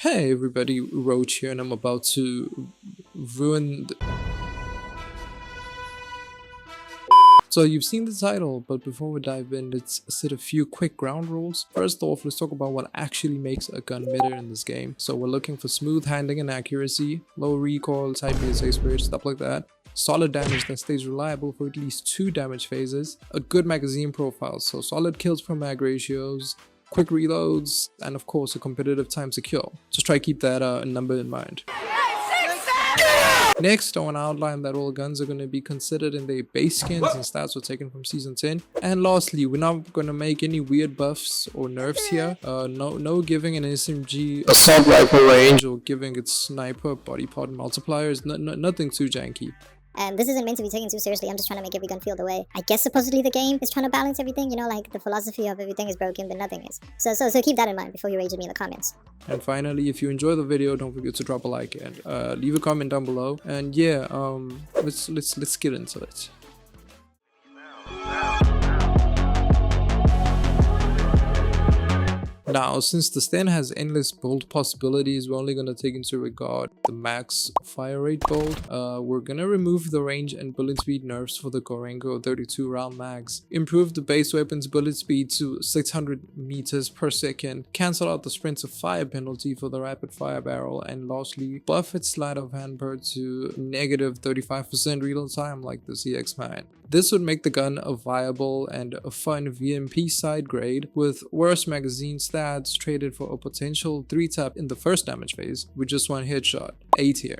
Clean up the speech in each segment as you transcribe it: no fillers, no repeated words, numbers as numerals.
Hey everybody, Roach here, and I'm about to ruin So you've seen the title, but before we dive in, let's set a few quick ground rules. First off, let's talk about what actually makes a gun better in this game. So we're looking for smooth handling and accuracy, low recoil, tight BSA spirit, stuff like that. Solid damage that stays reliable for at least 2 damage phases. A good magazine profile, so solid kills per mag ratios, quick reloads, and of course a competitive time to kill. Just try to keep that number in mind. Next, I want to outline that all guns are going to be considered in their base skins and stats were taken from Season 10. And lastly, we're not going to make any weird buffs or nerfs here. No giving an SMG assault rifle range or giving its sniper body part multipliers. Nothing too janky. And this isn't meant to be taken too seriously. I'm just trying to make every gun feel the way. I guess supposedly the game is trying to balance everything, you know, like the philosophy of everything is broken but nothing is. So keep that in mind before you rage at me in the comments. And finally, if you enjoy the video, don't forget to drop a like and leave a comment down below. And yeah, let's get into it. Now, since the stand has endless build possibilities, we're only going to take into regard the max fire rate build. We're going to remove the range and bullet speed nerfs for the Gorengo 32 round mags. Improve the base weapon's bullet speed to 600 meters per second. Cancel out the sprint to fire penalty for the rapid fire barrel. And lastly, buff its sleight of hand per to negative 35% reload time like the CX9. This would make the gun a viable and a fun VMP side grade with worse magazine stats traded for a potential 3-tap in the first damage phase with just 1 headshot, A tier.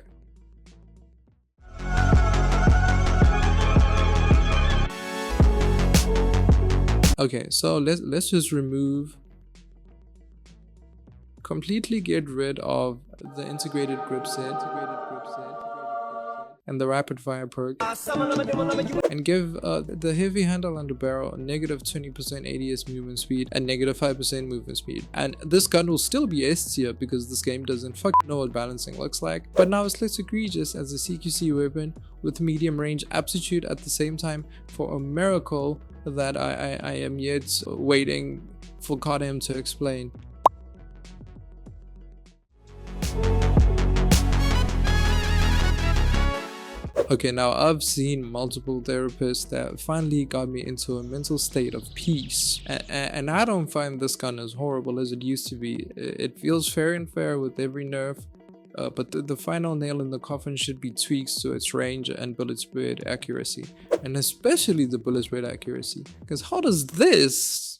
Okay, so let's just completely get rid of the integrated grip set and the rapid fire perk, and give the heavy handle on the barrel a negative 20% ADS movement speed and negative 5% movement speed. And this gun will still be S tier because this game doesn't know what balancing looks like, but now it's less egregious as a CQC weapon with medium range aptitude at the same time for a miracle that I am yet waiting for CODM to explain. Okay, now I've seen multiple therapists that finally got me into a mental state of peace, and I don't find this gun as horrible as it used to be. It feels fair and fair with every nerf, but the final nail in the coffin should be tweaks to its range and bullet spread accuracy, and especially the bullet spread accuracy, because how does that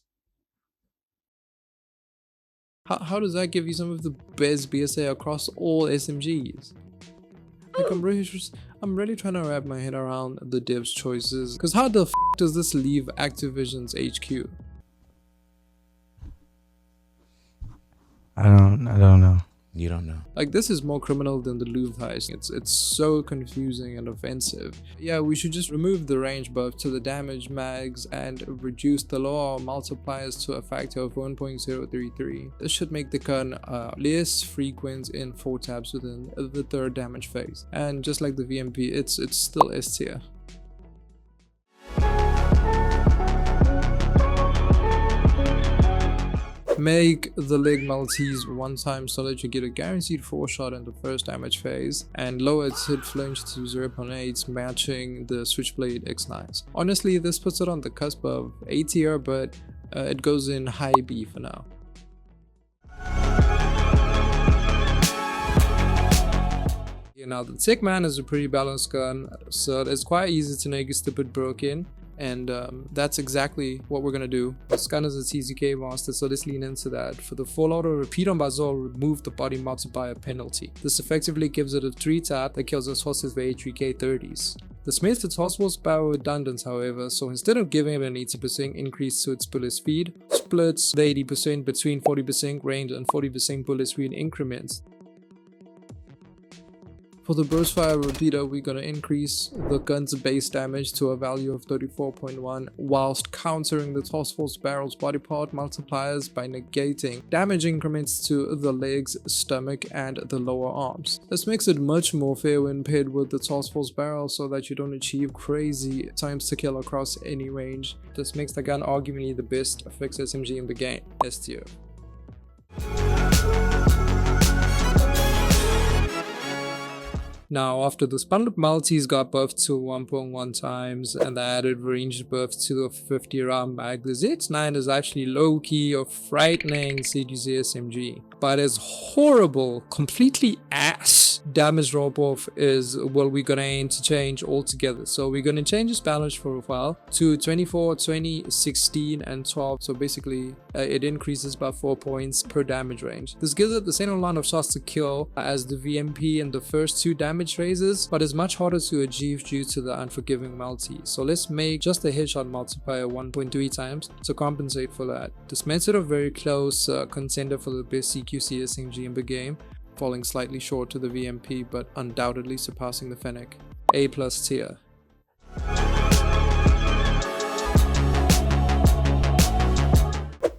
give you some of the best BSA across all SMGs? Like, I'm really trying to wrap my head around the devs' choices, because how the f does this leave Activision's HQ? I don't know. You don't know. Like, this is more criminal than the Louvre heist. It's so confusing and offensive. Yeah, we should just remove the range buff to the damage mags and reduce the lower multipliers to a factor of 1.033. This should make the gun less frequent in 4 taps within the 3rd damage phase. And just like the VMP, it's still S tier. Make the leg Maltese 1 time so that you get a guaranteed 4 shot in the first damage phase, and lower its hit flinch to 0.8, matching the Switchblade X9s. Honestly, this puts it on the cusp of A tier, but it goes in high B for now. Now the Tickman is a pretty balanced gun, so it's quite easy to make it stupid broken. And that's exactly what we're gonna do. This gun is a TZK monster, so let's lean into that. For the full auto repeat on Bazor, remove the body multiplier penalty. This effectively gives it a 3-tap that kills its horses for HVK 30s. This makes its horse's barrel redundant, however, so instead of giving it an 80% increase to its bullet speed, splits the 80% between 40% range and 40% bullet speed increments. For the burst fire repeater, we're going to increase the gun's base damage to a value of 34.1 whilst countering the task force barrel's body part multipliers by negating damage increments to the legs, stomach, and the lower arms. This makes it much more fair when paired with the task force barrel so that you don't achieve crazy times to kill across any range. This makes the gun arguably the best fixed SMG in the game, S tier. Now, after the bundled multis got buffed to 1.1 times and the added range buff to the 50 round mag, the ZX9 is actually low-key or frightening CGC SMG. But as horrible, completely ass damage drop-off is what we're gonna aim to change altogether. So we're gonna change this balance profile to 24, 20, 16 and 12. So basically it increases by 4 points per damage range. This gives it the same amount of shots to kill as the VMP and the first 2 damage raises, but is much harder to achieve due to the unforgiving multi. So let's make just a headshot multiplier 1.3 times to compensate for that. This makes it a very close contender for the best CQC SMG in the game, falling slightly short to the VMP but undoubtedly surpassing the Fennec. A+ tier.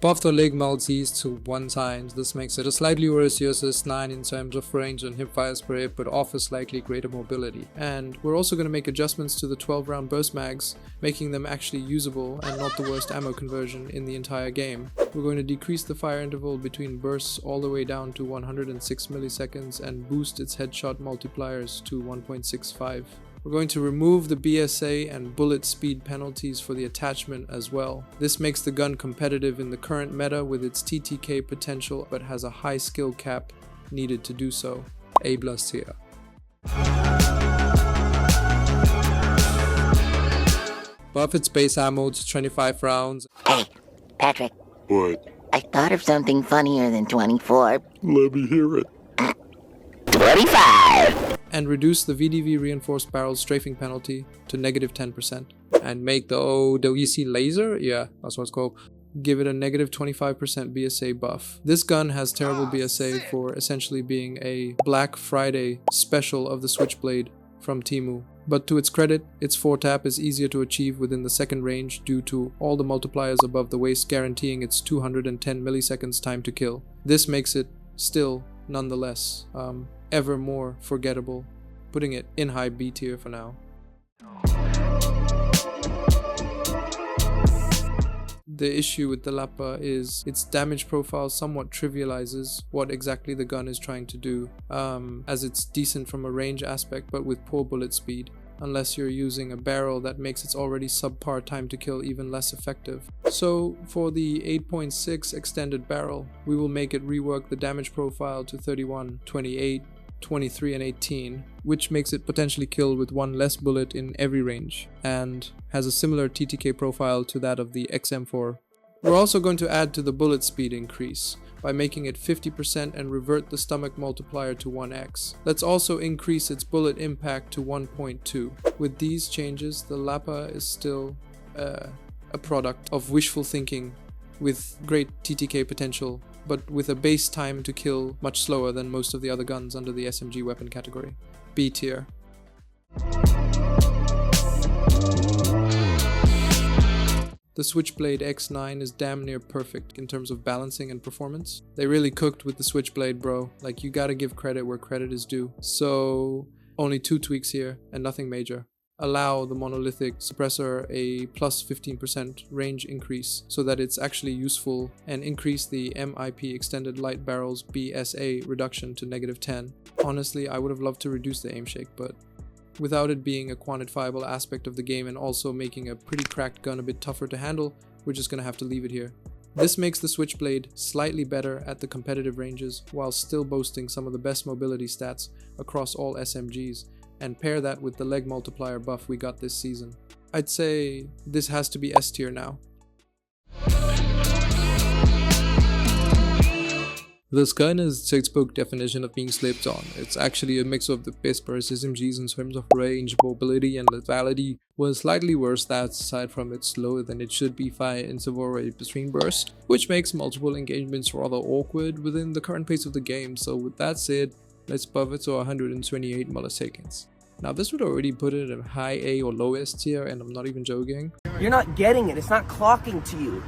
Buff the leg multis to 1 times. This makes it a slightly worse USS 9 in terms of range and hipfire spread, but offers slightly greater mobility. And we're also going to make adjustments to the 12 round burst mags, making them actually usable and not the worst ammo conversion in the entire game. We're going to decrease the fire interval between bursts all the way down to 106 milliseconds and boost its headshot multipliers to 1.65. We're going to remove the BSA and bullet speed penalties for the attachment as well. This makes the gun competitive in the current meta with its TTK potential, but has a high skill cap needed to do so. A+ tier. Buff its base ammo to 25 rounds. Hey, Patrick. What? I thought of something funnier than 24. Let me hear it. 25! And reduce the VDV reinforced barrel strafing penalty to -10%. And make the OEC laser, yeah, that's what it's called, give it a -25% BSA buff. This gun has terrible BSA for essentially being a Black Friday special of the Switchblade from Temu. But to its credit, its 4-tap is easier to achieve within the second range due to all the multipliers above the waist guaranteeing its 210 milliseconds time to kill. This makes it still, nonetheless, ever more forgettable, putting it in high B tier for now. The issue with the Lapa is its damage profile somewhat trivializes what exactly the gun is trying to do, as it's decent from a range aspect but with poor bullet speed, unless you're using a barrel that makes its already subpar time to kill even less effective. So for the 8.6 extended barrel, we will make it rework the damage profile to 31, 28, 23 and 18, which makes it potentially kill with 1 less bullet in every range, and has a similar TTK profile to that of the XM4. We're also going to add to the bullet speed increase by making it 50% and revert the stomach multiplier to 1x. Let's also increase its bullet impact to 1.2. With these changes, the Lapa is still a product of wishful thinking with great TTK potential, but with a base time to kill much slower than most of the other guns under the SMG weapon category. B tier. The Switchblade X9 is damn near perfect in terms of balancing and performance. They really cooked with the Switchblade, bro. Like, you gotta give credit where credit is due. So, only 2 tweaks here and nothing major. Allow the monolithic suppressor a plus 15% range increase so that it's actually useful, and increase the MIP extended light barrels BSA reduction to -10. Honestly, I would have loved to reduce the aim shake, but without it being a quantifiable aspect of the game and also making a pretty cracked gun a bit tougher to handle, we're just gonna have to leave it here. This makes the Switchblade slightly better at the competitive ranges while still boasting some of the best mobility stats across all SMGs, and pair that with the leg multiplier buff we got this season. I'd say this has to be S tier now. This gun is textbook definition of being slept on. It's actually a mix of the best burst SMGs in terms of range, mobility and lethality, with slightly worse stats aside from its slower than it should be fire interval rate between bursts, which makes multiple engagements rather awkward within the current pace of the game. So with that said, let's buff it to 128 milliseconds. Now this would already put it in high A or low S tier, and I'm not even joking. You're not getting it. It's not clocking to you.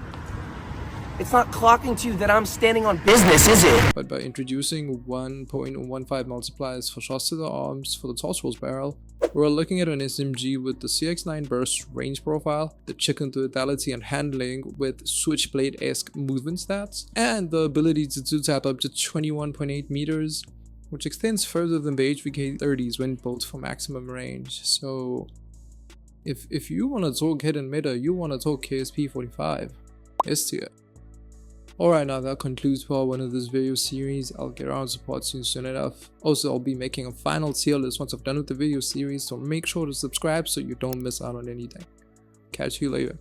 It's not clocking to you that I'm standing on business, is it? But by introducing 1.15 multipliers for shots to the arms for the torch rolls barrel, we're looking at an SMG with the CX9 burst range profile, the chicken lethality and handling with Switchblade-esque movement stats, and the ability to 2-tap up to 21.8 meters, which extends further than the HVK-30's wind bolt for maximum range. So if you want to talk hidden meta, you want to talk KSP-45, S tier. Alright, now that concludes part 1 of this video series. I'll get around to part 2 soon enough. Also, I'll be making a final tier list once I've done with the video series, so make sure to subscribe so you don't miss out on anything. Catch you later.